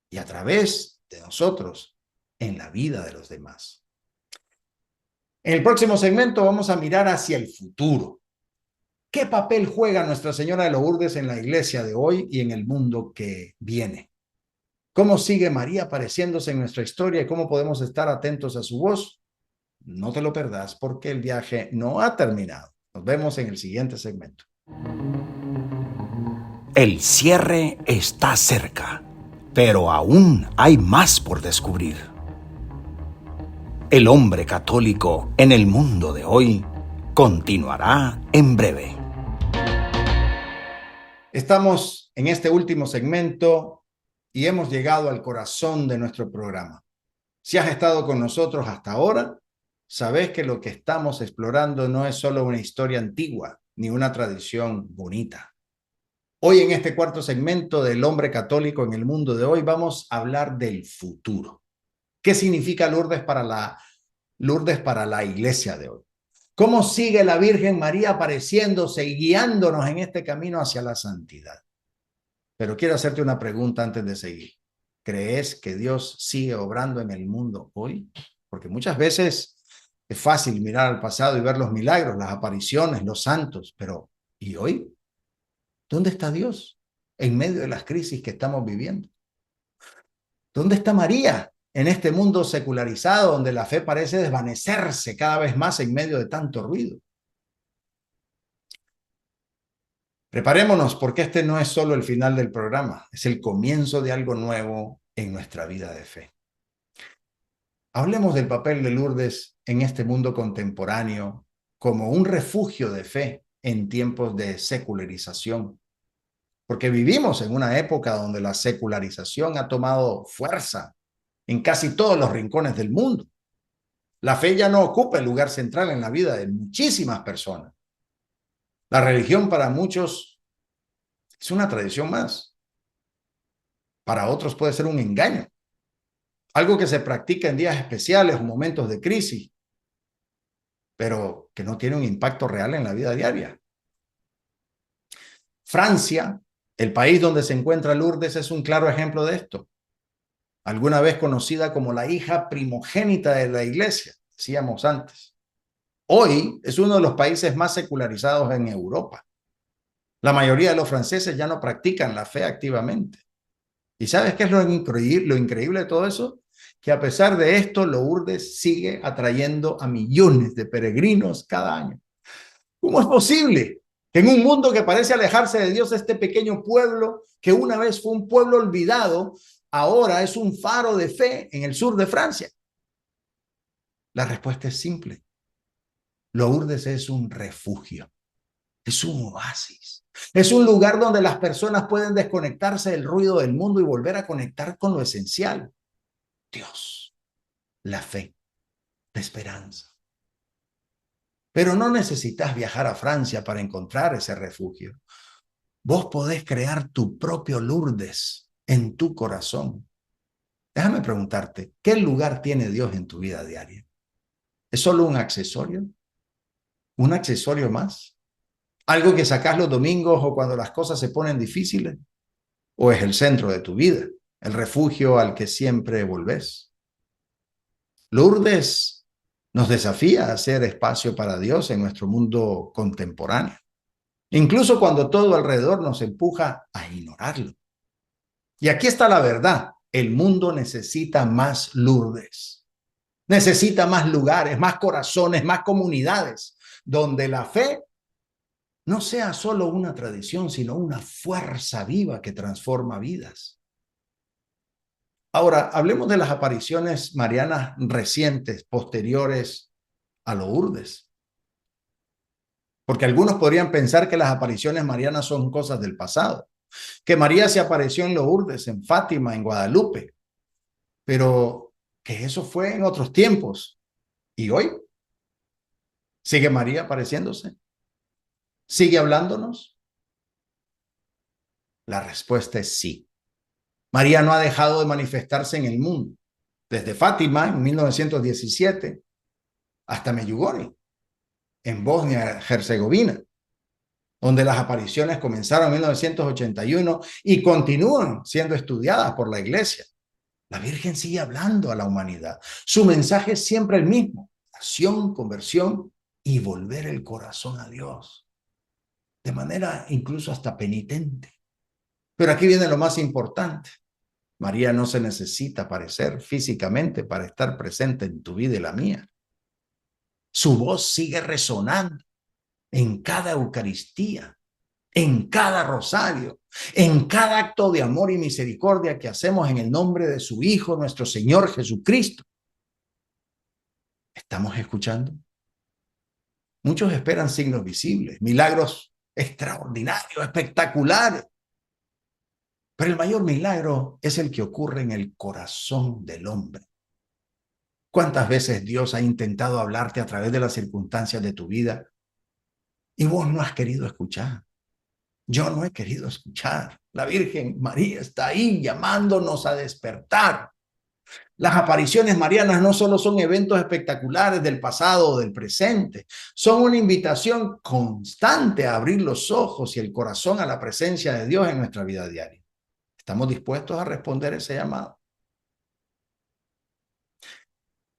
Y a través de nosotros, en la vida de los demás. En el próximo segmento vamos a mirar hacia el futuro. ¿Qué papel juega Nuestra Señora de Lourdes en la iglesia de hoy y en el mundo que viene? ¿Cómo sigue María apareciéndose en nuestra historia y cómo podemos estar atentos a su voz? No te lo perdás porque el viaje no ha terminado. Nos vemos en el siguiente segmento. El cierre está cerca, pero aún hay más por descubrir. El hombre católico en el mundo de hoy continuará en breve. Estamos en este último segmento y hemos llegado al corazón de nuestro programa. Si has estado con nosotros hasta ahora, sabes que lo que estamos explorando no es solo una historia antigua ni una tradición bonita. Hoy en este cuarto segmento del hombre católico en el mundo de hoy vamos a hablar del futuro. ¿Qué significa Lourdes para la iglesia de hoy? ¿Cómo sigue la Virgen María apareciéndose y guiándonos en este camino hacia la santidad? Pero quiero hacerte una pregunta antes de seguir. ¿Crees que Dios sigue obrando en el mundo hoy? Porque muchas veces es fácil mirar al pasado y ver los milagros, las apariciones, los santos, pero ¿y hoy? ¿Dónde está Dios en medio de las crisis que estamos viviendo? ¿Dónde está María en este mundo secularizado donde la fe parece desvanecerse cada vez más en medio de tanto ruido? Preparémonos porque este no es solo el final del programa, es el comienzo de algo nuevo en nuestra vida de fe. Hablemos del papel de Lourdes en este mundo contemporáneo como un refugio de fe en tiempos de secularización, porque vivimos en una época donde la secularización ha tomado fuerza en casi todos los rincones del mundo. La fe ya no ocupa el lugar central en la vida de muchísimas personas. La religión para muchos es una tradición más. Para otros puede ser un engaño. Algo que se practica en días especiales o momentos de crisis, pero que no tiene un impacto real en la vida diaria. Francia, el país donde se encuentra Lourdes, es un claro ejemplo de esto. Alguna vez conocida como la hija primogénita de la iglesia, decíamos antes. Hoy es uno de los países más secularizados en Europa. La mayoría de los franceses ya no practican la fe activamente. ¿Y sabes qué es lo increíble de todo eso? Que a pesar de esto, Lourdes sigue atrayendo a millones de peregrinos cada año. ¿Cómo es posible que en un mundo que parece alejarse de Dios, este pequeño pueblo, que una vez fue un pueblo olvidado, ahora es un faro de fe en el sur de Francia? La respuesta es simple. Lourdes es un refugio, es un oasis, es un lugar donde las personas pueden desconectarse del ruido del mundo y volver a conectar con lo esencial. Dios, la fe, la esperanza. Pero no necesitas viajar a Francia para encontrar ese refugio. Vos podés crear tu propio Lourdes en tu corazón. Déjame preguntarte, ¿qué lugar tiene Dios en tu vida diaria? ¿Es solo un accesorio? ¿Un accesorio más? ¿Algo que sacás los domingos o cuando las cosas se ponen difíciles? ¿O es el centro de tu vida, el refugio al que siempre volvés? Lourdes nos desafía a hacer espacio para Dios en nuestro mundo contemporáneo, incluso cuando todo alrededor nos empuja a ignorarlo. Y aquí está la verdad, el mundo necesita más Lourdes, necesita más lugares, más corazones, más comunidades, donde la fe no sea solo una tradición, sino una fuerza viva que transforma vidas. Ahora, hablemos de las apariciones marianas recientes, posteriores a Lourdes. Porque algunos podrían pensar que las apariciones marianas son cosas del pasado, que María se apareció en Lourdes, en Fátima, en Guadalupe, pero que eso fue en otros tiempos. ¿Y hoy? ¿Sigue María apareciéndose? ¿Sigue hablándonos? La respuesta es sí. María no ha dejado de manifestarse en el mundo, desde Fátima en 1917 hasta Medjugorje, en Bosnia-Herzegovina, donde las apariciones comenzaron en 1981 y continúan siendo estudiadas por la Iglesia. La Virgen sigue hablando a la humanidad. Su mensaje es siempre el mismo: oración, conversión y volver el corazón a Dios, de manera incluso hasta penitente. Pero aquí viene lo más importante. María no se necesita aparecer físicamente para estar presente en tu vida y la mía. Su voz sigue resonando en cada Eucaristía, en cada rosario, en cada acto de amor y misericordia que hacemos en el nombre de su Hijo, nuestro Señor Jesucristo. ¿Estamos escuchando? Muchos esperan signos visibles, milagros extraordinario, espectacular. Pero el mayor milagro es el que ocurre en el corazón del hombre. ¿Cuántas veces Dios ha intentado hablarte a través de las circunstancias de tu vida y vos no has querido escuchar? Yo no he querido escuchar. La Virgen María está ahí llamándonos a despertar. Las apariciones marianas no solo son eventos espectaculares del pasado o del presente, son una invitación constante a abrir los ojos y el corazón a la presencia de Dios en nuestra vida diaria. ¿Estamos dispuestos a responder ese llamado?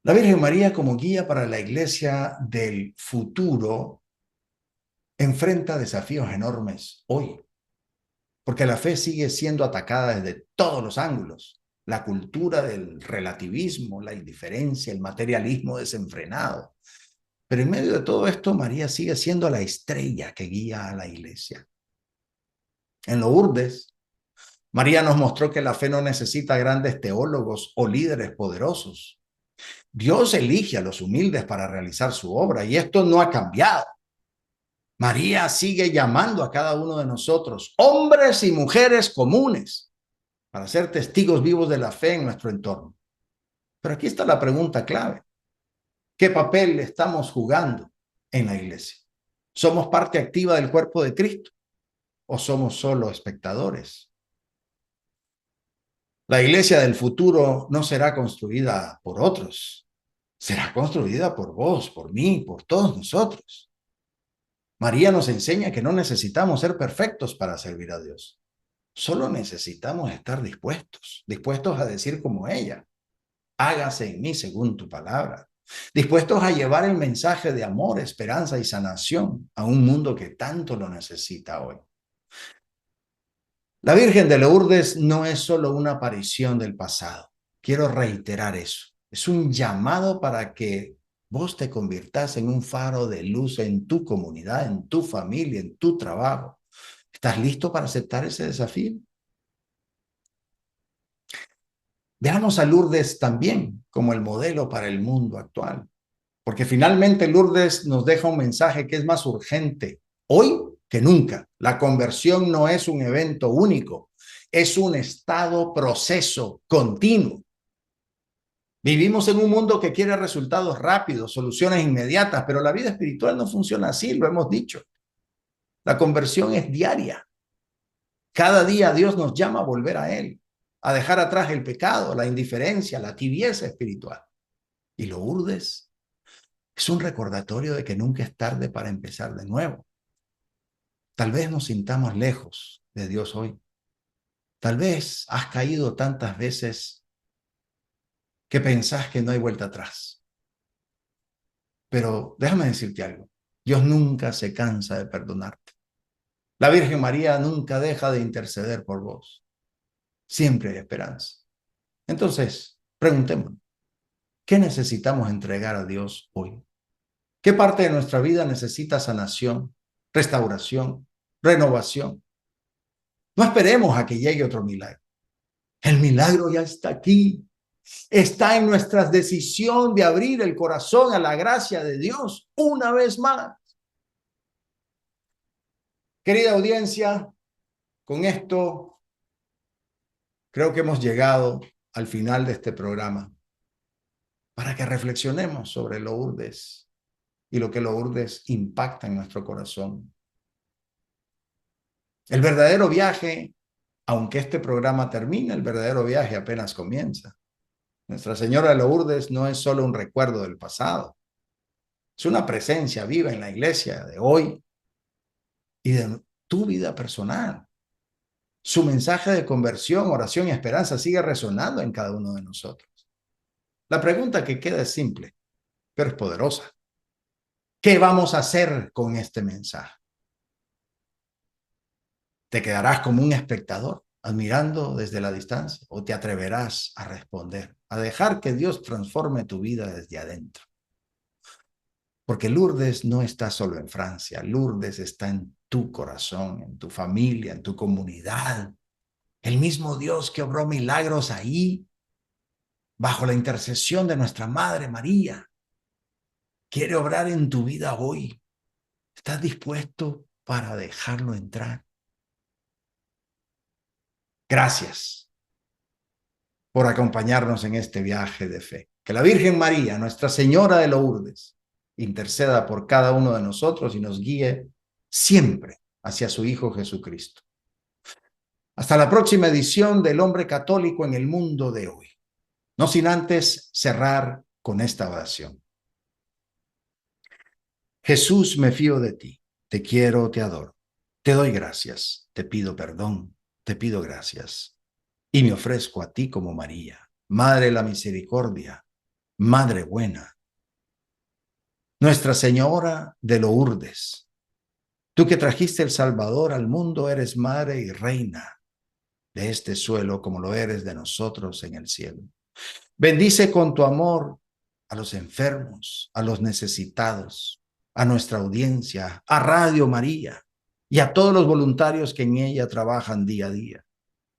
La Virgen María, como guía para la iglesia del futuro, enfrenta desafíos enormes hoy, porque la fe sigue siendo atacada desde todos los ángulos. La cultura del relativismo, la indiferencia, el materialismo desenfrenado. Pero en medio de todo esto, María sigue siendo la estrella que guía a la iglesia. En Lourdes, María nos mostró que la fe no necesita grandes teólogos o líderes poderosos. Dios elige a los humildes para realizar su obra y esto no ha cambiado. María sigue llamando a cada uno de nosotros, hombres y mujeres comunes, para ser testigos vivos de la fe en nuestro entorno. Pero aquí está la pregunta clave. ¿Qué papel estamos jugando en la iglesia? ¿Somos parte activa del cuerpo de Cristo o somos solo espectadores? La iglesia del futuro no será construida por otros, será construida por vos, por mí, por todos nosotros. María nos enseña que no necesitamos ser perfectos para servir a Dios. Solo necesitamos estar dispuestos a decir como ella, hágase en mí según tu palabra, dispuestos a llevar el mensaje de amor, esperanza y sanación a un mundo que tanto lo necesita hoy. La Virgen de Lourdes no es solo una aparición del pasado. Quiero reiterar eso. Es un llamado para que vos te conviertas en un faro de luz en tu comunidad, en tu familia, en tu trabajo. ¿Estás listo para aceptar ese desafío? Veamos a Lourdes también como el modelo para el mundo actual, porque finalmente Lourdes nos deja un mensaje que es más urgente hoy que nunca. La conversión no es un evento único, es un proceso continuo. Vivimos en un mundo que quiere resultados rápidos, soluciones inmediatas, pero la vida espiritual no funciona así, lo hemos dicho. La conversión es diaria. Cada día Dios nos llama a volver a Él, a dejar atrás el pecado, la indiferencia, la tibieza espiritual. Y Lourdes es un recordatorio de que nunca es tarde para empezar de nuevo. Tal vez nos sintamos lejos de Dios hoy. Tal vez has caído tantas veces que pensás que no hay vuelta atrás. Pero déjame decirte algo. Dios nunca se cansa de perdonarte. La Virgen María nunca deja de interceder por vos. Siempre hay esperanza. Entonces, preguntémonos, ¿qué necesitamos entregar a Dios hoy? ¿Qué parte de nuestra vida necesita sanación, restauración, renovación? No esperemos a que llegue otro milagro. El milagro ya está aquí. Está en nuestra decisión de abrir el corazón a la gracia de Dios una vez más. Querida audiencia, con esto creo que hemos llegado al final de este programa para que reflexionemos sobre Lourdes y lo que Lourdes impacta en nuestro corazón. El verdadero viaje, aunque este programa termine, el verdadero viaje apenas comienza. Nuestra Señora de Lourdes no es solo un recuerdo del pasado, es una presencia viva en la iglesia de hoy y de tu vida personal. Su mensaje de conversión, oración y esperanza sigue resonando en cada uno de nosotros. La pregunta que queda es simple, pero es poderosa. ¿Qué vamos a hacer con este mensaje? ¿Te quedarás como un espectador, admirando desde la distancia, o te atreverás a responder, a dejar que Dios transforme tu vida desde adentro? Porque Lourdes no está solo en Francia, Lourdes está en tu corazón, en tu familia, en tu comunidad. El mismo Dios que obró milagros ahí, bajo la intercesión de nuestra Madre María, quiere obrar en tu vida hoy. ¿Estás dispuesto para dejarlo entrar. Gracias por acompañarnos en este viaje de fe. Que la Virgen María, Nuestra Señora de Lourdes, interceda por cada uno de nosotros y nos guíe siempre hacia su Hijo Jesucristo. Hasta la próxima edición del Hombre Católico en el Mundo de Hoy. No sin antes cerrar con esta oración. Jesús, me fío de ti, te quiero, te adoro, te doy gracias, te pido perdón, te pido gracias y me ofrezco a ti como María, Madre de la Misericordia, Madre buena, Nuestra Señora de Lourdes. Tú que trajiste el Salvador al mundo, eres Madre y Reina de este suelo como lo eres de nosotros en el cielo. Bendice con tu amor a los enfermos, a los necesitados, a nuestra audiencia, a Radio María y a todos los voluntarios que en ella trabajan día a día.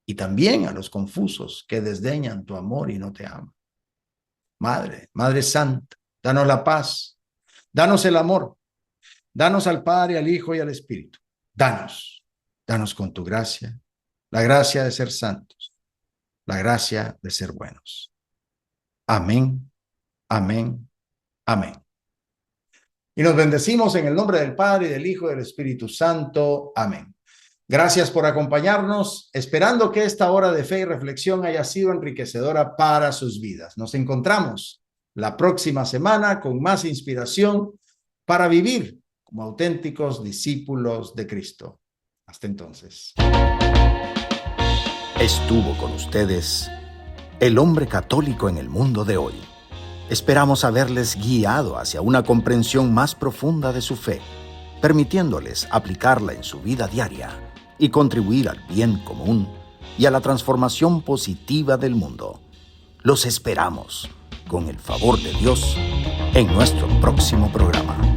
Y también a los confusos que desdeñan tu amor y no te aman. Madre, Madre Santa, danos la paz, danos el amor, danos al Padre, al Hijo y al Espíritu. Danos con tu gracia, la gracia de ser santos, la gracia de ser buenos. Amén, amén, amén. Y nos bendecimos en el nombre del Padre, y del Hijo y del Espíritu Santo. Amén. Gracias por acompañarnos, esperando que esta hora de fe y reflexión haya sido enriquecedora para sus vidas. Nos encontramos la próxima semana con más inspiración para vivir como auténticos discípulos de Cristo. Hasta entonces. Estuvo con ustedes el Hombre Católico en el Mundo de Hoy. Esperamos haberles guiado hacia una comprensión más profunda de su fe, permitiéndoles aplicarla en su vida diaria y contribuir al bien común y a la transformación positiva del mundo. Los esperamos, con el favor de Dios, en nuestro próximo programa.